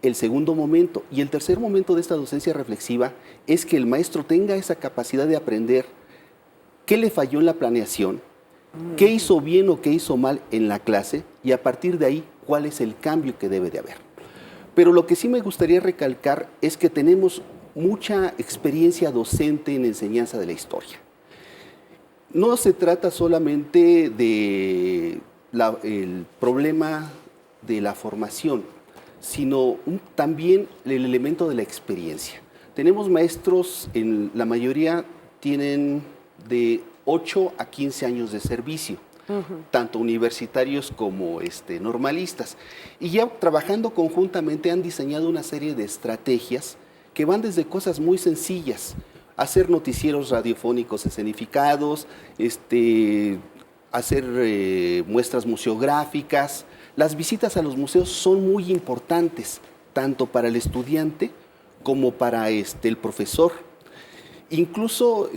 el segundo momento. Y el tercer momento de esta docencia reflexiva es que el maestro tenga esa capacidad de aprender qué le falló en la planeación, qué hizo bien o qué hizo mal en la clase, y a partir de ahí, cuál es el cambio que debe de haber. Pero lo que sí me gustaría recalcar es que tenemos mucha experiencia docente en enseñanza de la historia. No se trata solamente de el problema de la formación, sino también el elemento de la experiencia. Tenemos maestros, la mayoría tienen de 8 a 15 años de servicio, tanto universitarios como normalistas. Y ya trabajando conjuntamente han diseñado una serie de estrategias que van desde cosas muy sencillas, hacer noticieros radiofónicos escenificados, hacer muestras museográficas. Las visitas a los museos son muy importantes, tanto para el estudiante como para el profesor. Incluso,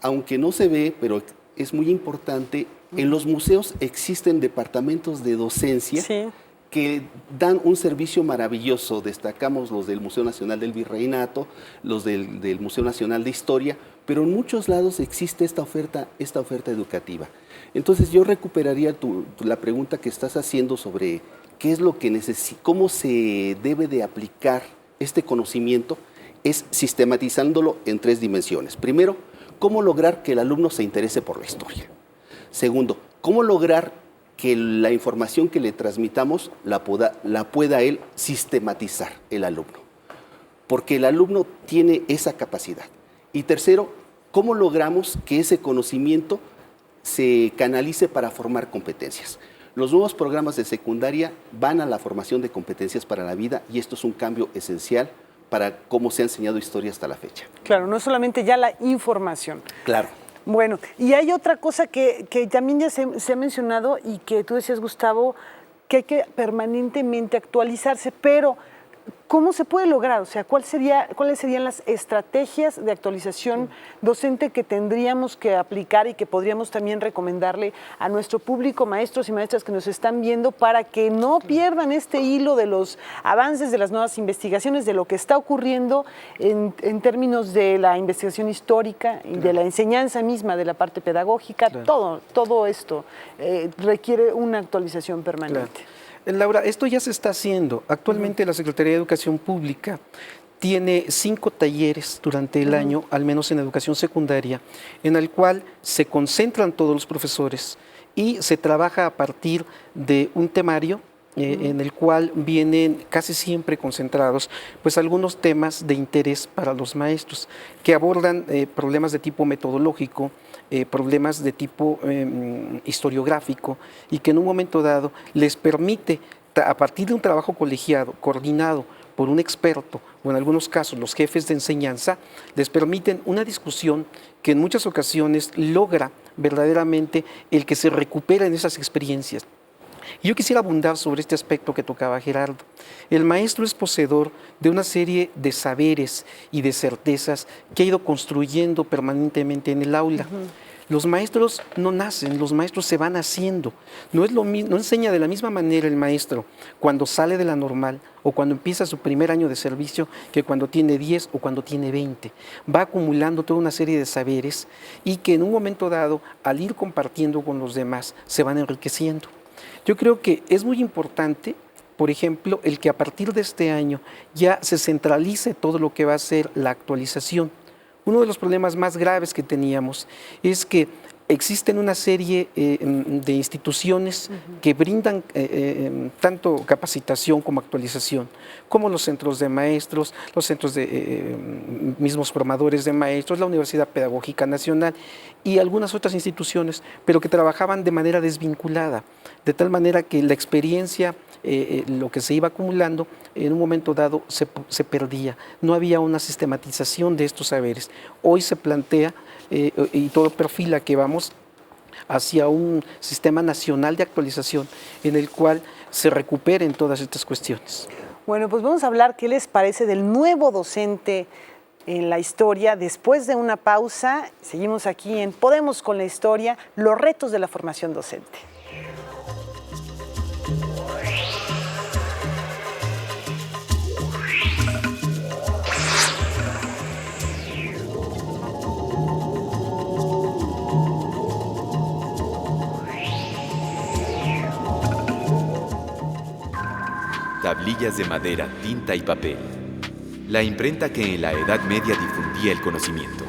aunque no se ve, pero es muy importante, en los museos existen departamentos de docencia que dan un servicio maravilloso. Destacamos los del Museo Nacional del Virreinato, los del Museo Nacional de Historia, pero en muchos lados existe esta oferta educativa. Entonces yo recuperaría la pregunta que estás haciendo sobre qué es lo que cómo se debe de aplicar este conocimiento, es sistematizándolo en 3 dimensiones. Primero, cómo lograr que el alumno se interese por la historia. Segundo, cómo lograr que la información que le transmitamos la pueda él sistematizar, el alumno, porque el alumno tiene esa capacidad. Y tercero, cómo logramos que ese conocimiento se canalice para formar competencias. Los nuevos programas de secundaria van a la formación de competencias para la vida, y esto es un cambio esencial para cómo se ha enseñado historia hasta la fecha. Claro, no solamente ya la información. Claro. Bueno, y hay otra cosa que también ya se ha mencionado y que tú decías, Gustavo, que hay que permanentemente actualizarse, pero ¿cómo se puede lograr? O sea, ¿cuáles serían las estrategias de actualización docente que tendríamos que aplicar y que podríamos también recomendarle a nuestro público, maestros y maestras que nos están viendo, para que no pierdan este hilo de los avances, de las nuevas investigaciones, de lo que está ocurriendo en términos de la investigación histórica y de la enseñanza misma, de la parte pedagógica? Todo esto requiere una actualización permanente. Laura, esto ya se está haciendo. Actualmente la Secretaría de Educación Pública tiene 5 talleres durante el año, al menos en educación secundaria, en el cual se concentran todos los profesores y se trabaja a partir de un temario en el cual vienen casi siempre concentrados pues algunos temas de interés para los maestros que abordan problemas de tipo metodológico, problemas de tipo historiográfico, y que en un momento dado les permite, a partir de un trabajo colegiado, coordinado por un experto, o en algunos casos los jefes de enseñanza, les permiten una discusión que en muchas ocasiones logra verdaderamente el que se recuperen esas experiencias. Y yo quisiera abundar sobre este aspecto que tocaba Gerardo. El maestro es poseedor de una serie de saberes y de certezas que ha ido construyendo permanentemente en el aula. Los maestros no nacen, los maestros se van haciendo. No es lo mismo, no enseña de la misma manera el maestro cuando sale de la normal o cuando empieza su primer año de servicio que cuando tiene 10 o cuando tiene 20. Va acumulando toda una serie de saberes y que en un momento dado, al ir compartiendo con los demás, se van enriqueciendo. Yo creo que es muy importante, por ejemplo, el que a partir de este año ya se centralice todo lo que va a ser la actualización. Uno de los problemas más graves que teníamos es que existen una serie de instituciones que brindan tanto capacitación como actualización, como los centros de maestros, los centros de mismos formadores de maestros, la Universidad Pedagógica Nacional y algunas otras instituciones, pero que trabajaban de manera desvinculada, de tal manera que la experiencia, lo que se iba acumulando, en un momento dado se perdía. No había una sistematización de estos saberes. Hoy se plantea y todo perfila que vamos hacia un sistema nacional de actualización en el cual se recuperen todas estas cuestiones. Bueno, pues vamos a hablar qué les parece del nuevo docente en la historia. Después de una pausa, seguimos aquí en Podemos con la Historia, los retos de la formación docente. tablillas de madera, tinta y papel. La imprenta que en la Edad Media difundía el conocimiento.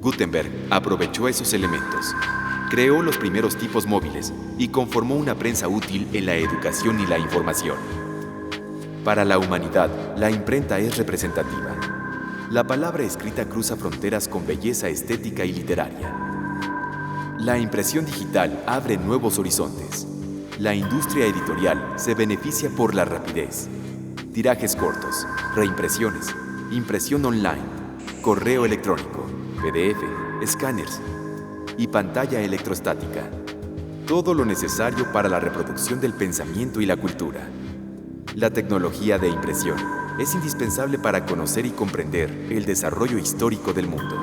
Gutenberg aprovechó esos elementos, creó los primeros tipos móviles y conformó una prensa útil en la educación y la información. Para la humanidad, la imprenta es representativa. La palabra escrita cruza fronteras con belleza estética y literaria. La impresión digital abre nuevos horizontes. La industria editorial se beneficia por la rapidez. Tirajes cortos, reimpresiones, impresión online, correo electrónico, PDF, escáneres y pantalla electrostática. Todo lo necesario para la reproducción del pensamiento y la cultura. La tecnología de impresión es indispensable para conocer y comprender el desarrollo histórico del mundo.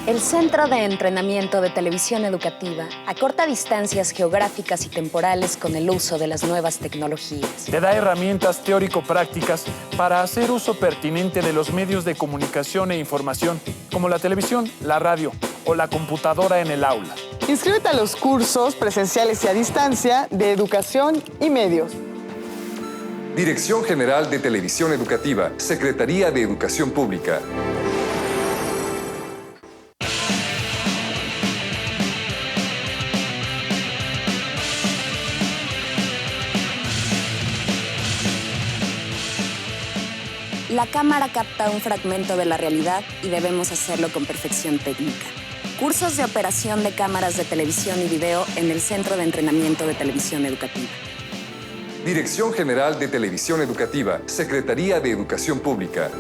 El Centro de Entrenamiento de Televisión Educativa acorta distancias geográficas y temporales con el uso de las nuevas tecnologías. Te da herramientas teórico-prácticas para hacer uso pertinente de los medios de comunicación e información, como la televisión, la radio o la computadora en el aula. Inscríbete a los cursos presenciales y a distancia de Educación y Medios. Dirección General de Televisión Educativa, Secretaría de Educación Pública. La cámara capta un fragmento de la realidad y debemos hacerlo con perfección técnica. Cursos de operación de cámaras de televisión y video en el Centro de Entrenamiento de Televisión Educativa. Dirección General de Televisión Educativa, Secretaría de Educación Pública.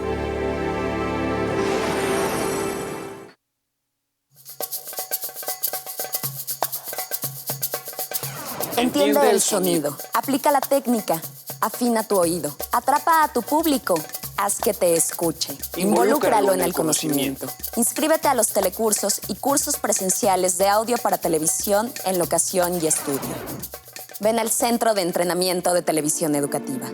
Entiende el sonido, aplica la técnica, afina tu oído, atrapa a tu público, haz que te escuche, involúcralo en el conocimiento. Inscríbete a los telecursos y cursos presenciales de audio para televisión en locación y estudio. Ven al Centro de Entrenamiento de Televisión Educativa.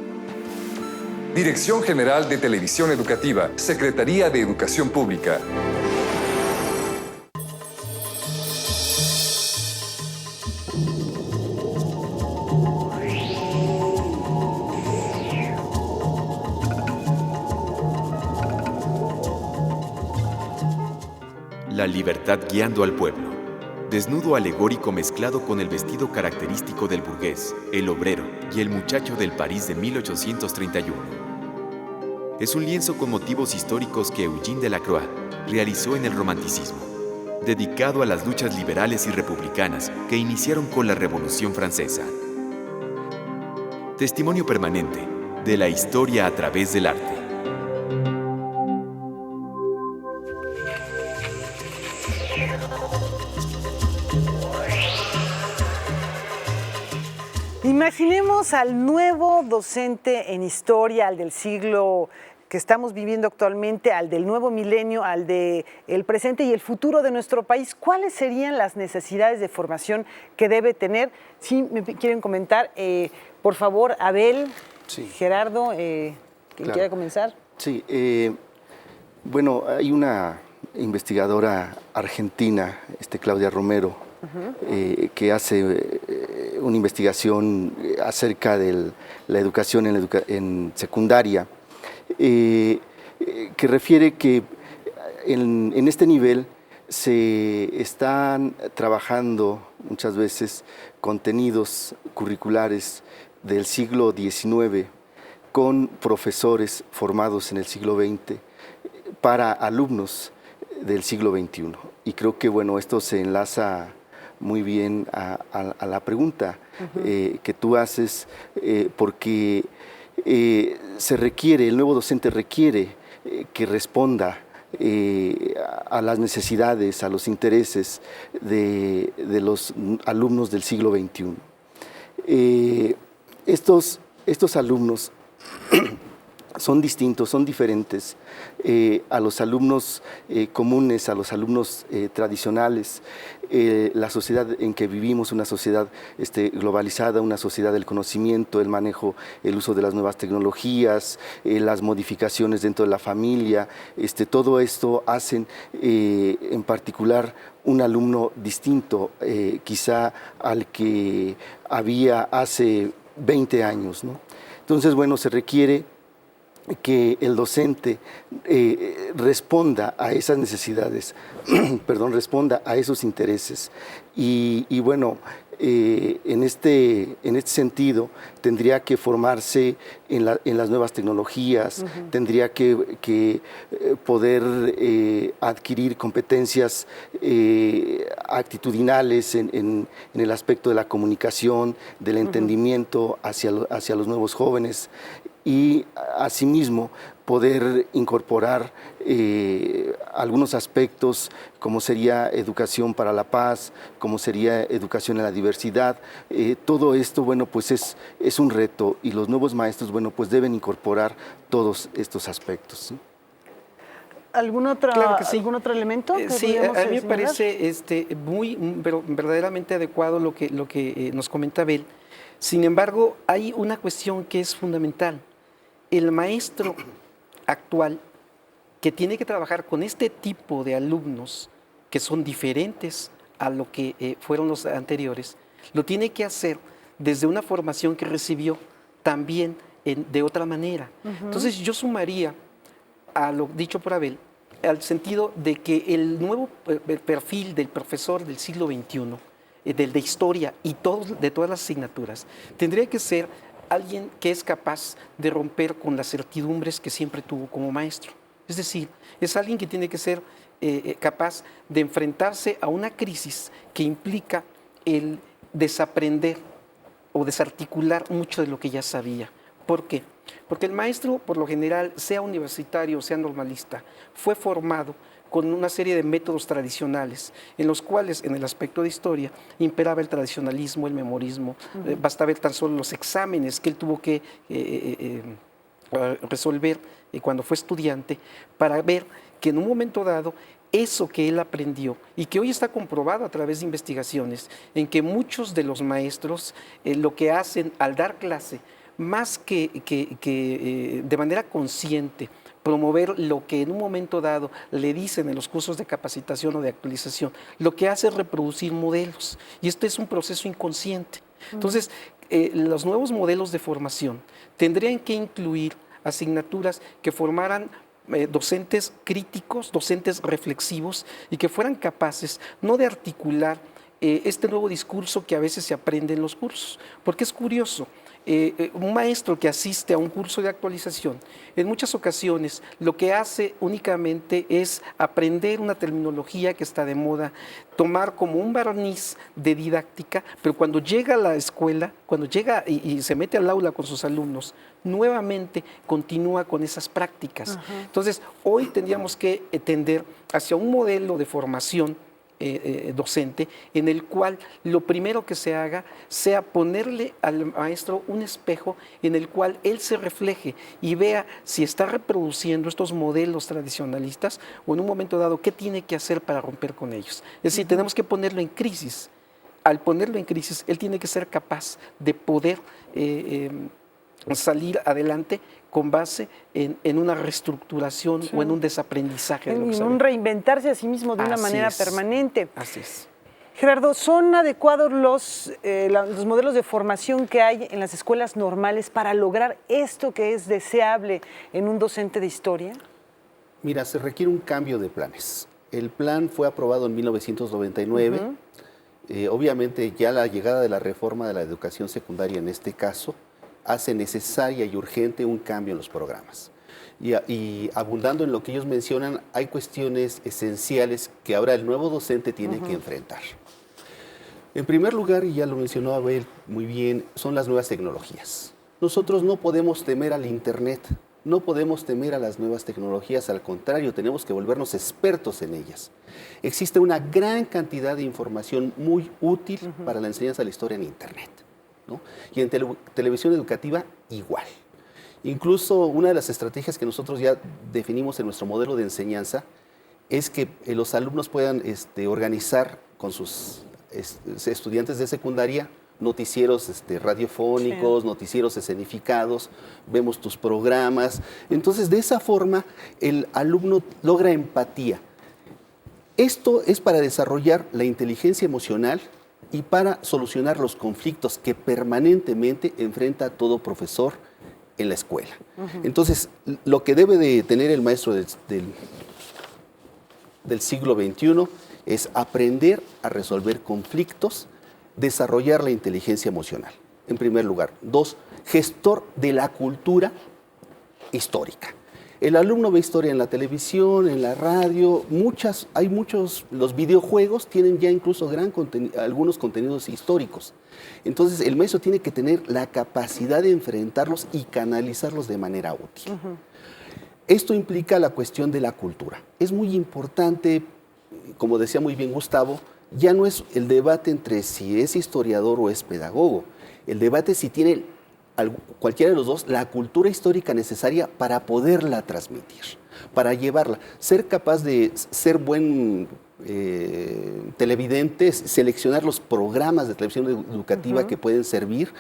Dirección General de Televisión Educativa, Secretaría de Educación Pública. La libertad guiando al pueblo. Desnudo alegórico mezclado con el vestido característico del burgués, el obrero y el muchacho del París de 1831. Es un lienzo con motivos históricos que Eugène Delacroix realizó en el Romanticismo, dedicado a las luchas liberales y republicanas que iniciaron con la Revolución Francesa. Testimonio permanente de la historia a través del arte. Imaginemos al nuevo docente en historia, al del siglo que estamos viviendo actualmente, al del nuevo milenio, al del presente y el futuro de nuestro país. ¿Cuáles serían las necesidades de formación que debe tener? Si me quieren comentar, por favor, Abel, sí. Gerardo, ¿quién quiera comenzar? Sí, bueno, hay una investigadora argentina, Claudia Romero, que hace una investigación acerca de la educación en secundaria, que refiere que en este nivel se están trabajando muchas veces contenidos curriculares del siglo XIX con profesores formados en el siglo XX para alumnos del siglo XXI. Y creo que bueno, esto se enlaza muy bien a la pregunta que tú haces, porque se requiere, el nuevo docente requiere que responda a las necesidades, a los intereses de los alumnos del siglo XXI. Estos alumnos son distintos, son diferentes a los alumnos comunes, a los alumnos tradicionales. La sociedad en que vivimos, una sociedad globalizada, una sociedad del conocimiento, el manejo, el uso de las nuevas tecnologías, las modificaciones dentro de la familia, todo esto hacen en particular un alumno distinto quizá al que había hace 20 años, ¿no? Entonces, bueno, se requiere que el docente responda a esas necesidades, perdón, responda a esos intereses. Y bueno, en este sentido tendría que formarse en las nuevas tecnologías, tendría que poder adquirir competencias actitudinales en el aspecto de la comunicación, del entendimiento hacia los nuevos jóvenes, y asimismo poder incorporar algunos aspectos como sería educación para la paz, como sería educación en la diversidad. Todo esto, bueno, pues es un reto, y los nuevos maestros, bueno, pues deben incorporar todos estos aspectos, ¿sí? ¿Algún otro, Claro que sí. ¿algún otro elemento? Que Sí, a mí me señalar? parece pero verdaderamente adecuado lo que nos comenta Abel. Sin embargo, hay una cuestión que es fundamental. El maestro actual, que tiene que trabajar con este tipo de alumnos que son diferentes a lo que fueron los anteriores, lo tiene que hacer desde una formación que recibió también de otra manera. Entonces yo sumaría a lo dicho por Abel, al sentido de que el nuevo perfil del profesor del siglo XXI, del de historia y de todas las asignaturas, tendría que ser alguien que es capaz de romper con las certidumbres que siempre tuvo como maestro. Es decir, es alguien que tiene que ser capaz de enfrentarse a una crisis que implica el desaprender o desarticular mucho de lo que ya sabía. ¿Por qué? Porque el maestro, por lo general, sea universitario o sea normalista, fue formado con una serie de métodos tradicionales, en los cuales, en el aspecto de historia, imperaba el tradicionalismo, el memorismo. Basta ver tan solo los exámenes que él tuvo que resolver cuando fue estudiante, para ver que en un momento dado, eso que él aprendió, y que hoy está comprobado a través de investigaciones, en que muchos de los maestros lo que hacen al dar clase, más que de manera consciente, promover lo que en un momento dado le dicen en los cursos de capacitación o de actualización, lo que hace es reproducir modelos, y este es un proceso inconsciente. Entonces, los nuevos modelos de formación tendrían que incluir asignaturas que formaran docentes críticos, docentes reflexivos, y que fueran capaces no de articular este nuevo discurso que a veces se aprende en los cursos, porque es curioso. Un maestro que asiste a un curso de actualización, en muchas ocasiones lo que hace únicamente es aprender una terminología que está de moda, tomar como un barniz de didáctica, pero cuando llega a la escuela, cuando llega y se mete al aula con sus alumnos, nuevamente continúa con esas prácticas. Entonces, hoy tendríamos que tender hacia un modelo de formación docente, en el cual lo primero que se haga sea ponerle al maestro un espejo en el cual él se refleje y vea si está reproduciendo estos modelos tradicionalistas, o en un momento dado qué tiene que hacer para romper con ellos. Es decir, tenemos que ponerlo en crisis. Al ponerlo en crisis, él tiene que ser capaz de poder salir adelante con base en una reestructuración o en un desaprendizaje. En un reinventarse a sí mismo de una manera permanente. Así es. Gerardo, ¿son adecuados los modelos de formación que hay en las escuelas normales para lograr esto que es deseable en un docente de historia? Mira, se requiere un cambio de planes. El plan fue aprobado en 1999. Obviamente ya la llegada de la reforma de la educación secundaria en este caso hace necesaria y urgente un cambio en los programas. Y abundando en lo que ellos mencionan, hay cuestiones esenciales que ahora el nuevo docente tiene que enfrentar. En primer lugar, y ya lo mencionó Abel muy bien, son las nuevas tecnologías. Nosotros no podemos temer al Internet, no podemos temer a las nuevas tecnologías, al contrario, tenemos que volvernos expertos en ellas. Existe una gran cantidad de información muy útil para la enseñanza de la historia en Internet, ¿no? Y en televisión educativa igual. Incluso una de las estrategias que nosotros ya definimos en nuestro modelo de enseñanza es que los alumnos puedan organizar con sus estudiantes de secundaria noticieros radiofónicos, noticieros escenificados, vemos tus programas. Entonces, de esa forma, el alumno logra empatía. Esto es para desarrollar la inteligencia emocional y para solucionar los conflictos que permanentemente enfrenta todo profesor en la escuela. Entonces, lo que debe de tener el maestro del siglo XXI es aprender a resolver conflictos, desarrollar la inteligencia emocional, en primer lugar. 2, gestor de la cultura histórica. El alumno ve historia en la televisión, en la radio, los videojuegos tienen ya incluso algunos contenidos históricos. Entonces, el maestro tiene que tener la capacidad de enfrentarlos y canalizarlos de manera útil. Esto implica la cuestión de la cultura. Es muy importante, como decía muy bien Gustavo, ya no es el debate entre si es historiador o es pedagogo. El debate es si tiene cualquiera de los dos la cultura histórica necesaria para poderla transmitir, para llevarla. Ser capaz de ser buen televidente, seleccionar los programas de televisión educativa que pueden servir,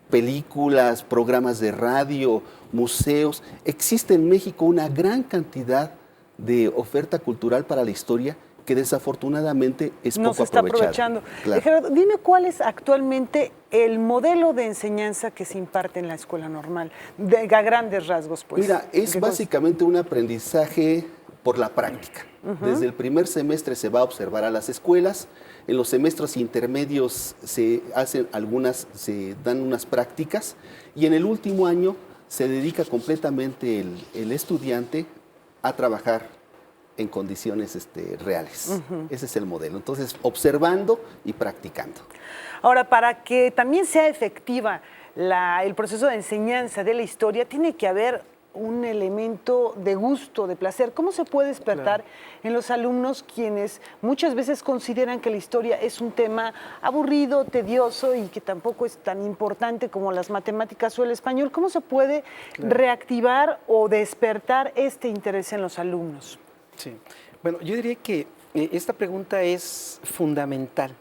películas, programas de radio, museos. Existe en México una gran cantidad de oferta cultural para la historia que desafortunadamente es no poco se está aprovechada. aprovechando. Claro. Gerardo, dime cuál es actualmente el modelo de enseñanza que se imparte en la escuela normal, a grandes rasgos, pues. Mira, es básicamente un aprendizaje por la práctica. Desde el primer semestre se va a observar a las escuelas, en los semestres intermedios se dan unas prácticas y en el último año se dedica completamente el estudiante a trabajar en condiciones reales. Ese es el modelo. Entonces, observando y practicando. Ahora, para que también sea efectiva el proceso de enseñanza de la historia, tiene que haber un elemento de gusto, de placer. ¿Cómo se puede despertar en los alumnos quienes muchas veces consideran que la historia es un tema aburrido, tedioso y que tampoco es tan importante como las matemáticas o el español? ¿Cómo se puede reactivar o despertar este interés en los alumnos? Sí. Bueno, yo diría que esta pregunta es fundamental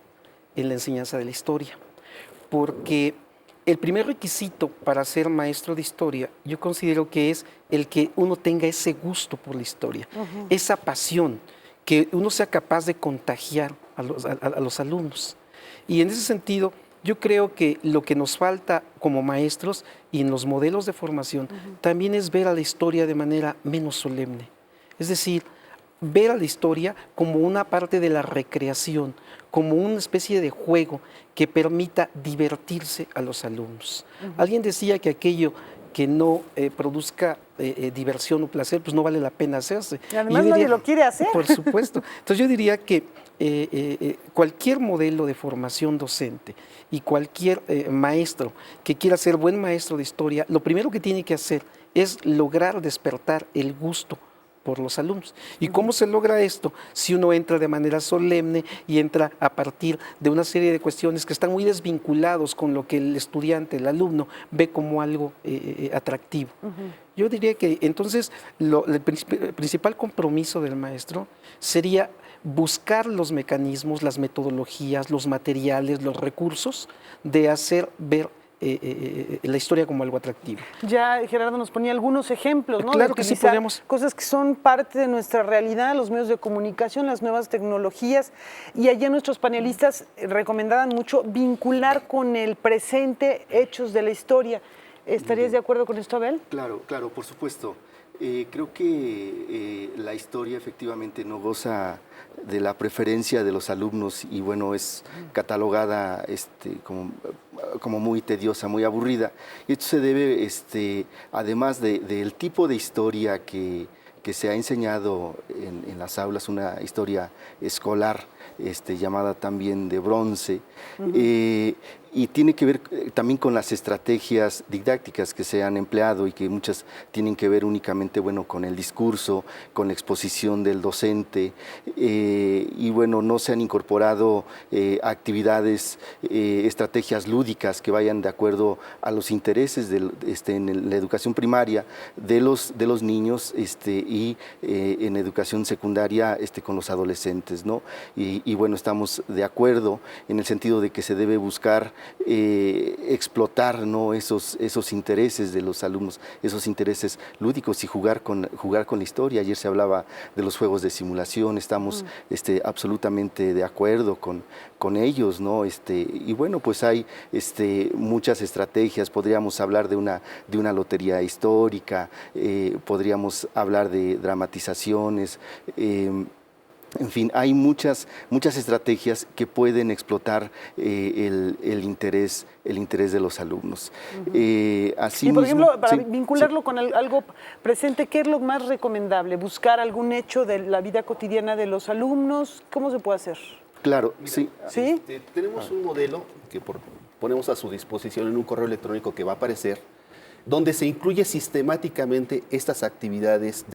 en la enseñanza de la historia, porque el primer requisito para ser maestro de historia, yo considero que es el que uno tenga ese gusto por la historia, esa pasión, que uno sea capaz de contagiar a los alumnos. Y en ese sentido, yo creo que lo que nos falta como maestros y en los modelos de formación también es ver a la historia de manera menos solemne. Es decir, ver a la historia como una parte de la recreación, como una especie de juego que permita divertirse a los alumnos. Alguien decía que aquello que no produzca diversión o placer, pues no vale la pena hacerse. Y además nadie lo quiere hacer. Por supuesto. Entonces yo diría que cualquier modelo de formación docente y cualquier maestro que quiera ser buen maestro de historia, lo primero que tiene que hacer es lograr despertar el gusto por los alumnos. ¿Y cómo se logra esto? Si uno entra de manera solemne y entra a partir de una serie de cuestiones que están muy desvinculados con lo que el estudiante, el alumno, ve como algo atractivo. Yo diría que entonces el principal compromiso del maestro sería buscar los mecanismos, las metodologías, los materiales, los recursos de hacer ver la historia como algo atractivo. Ya Gerardo nos ponía algunos ejemplos, ¿no? Claro que sí, podemos. Cosas que son parte de nuestra realidad, los medios de comunicación, las nuevas tecnologías, y allá nuestros panelistas recomendaban mucho vincular con el presente hechos de la historia. ¿Estarías de acuerdo con esto, Abel? Claro, claro, por supuesto. Creo que la historia efectivamente no goza de la preferencia de los alumnos y bueno, es catalogada como muy tediosa, muy aburrida. Y esto se debe, además del tipo de historia que se ha enseñado en las aulas, una historia escolar, llamada también de bronce. Y tiene que ver también con las estrategias didácticas que se han empleado y que muchas tienen que ver únicamente, bueno, con el discurso, con la exposición del docente, y bueno, no se han incorporado actividades, estrategias lúdicas que vayan de acuerdo a los intereses en la educación primaria de los niños y en educación secundaria con los adolescentes, ¿no? Y bueno, estamos de acuerdo en el sentido de que se debe buscar explotar, ¿no?, esos intereses de los alumnos, esos intereses lúdicos y jugar con la historia. Ayer se hablaba de los juegos de simulación, estamos absolutamente de acuerdo con ellos, ¿no? Y bueno, pues hay muchas estrategias. Podríamos hablar de una lotería histórica, podríamos hablar de dramatizaciones. En fin, hay muchas estrategias que pueden explotar el interés de los alumnos. Así y por mismo, ejemplo, para sí, vincularlo sí. con algo presente, ¿qué es lo más recomendable? ¿Buscar algún hecho de la vida cotidiana de los alumnos? ¿Cómo se puede hacer? Claro, sí. ¿Sí? Tenemos un modelo que ponemos a su disposición en un correo electrónico que va a aparecer, donde se incluye sistemáticamente estas actividades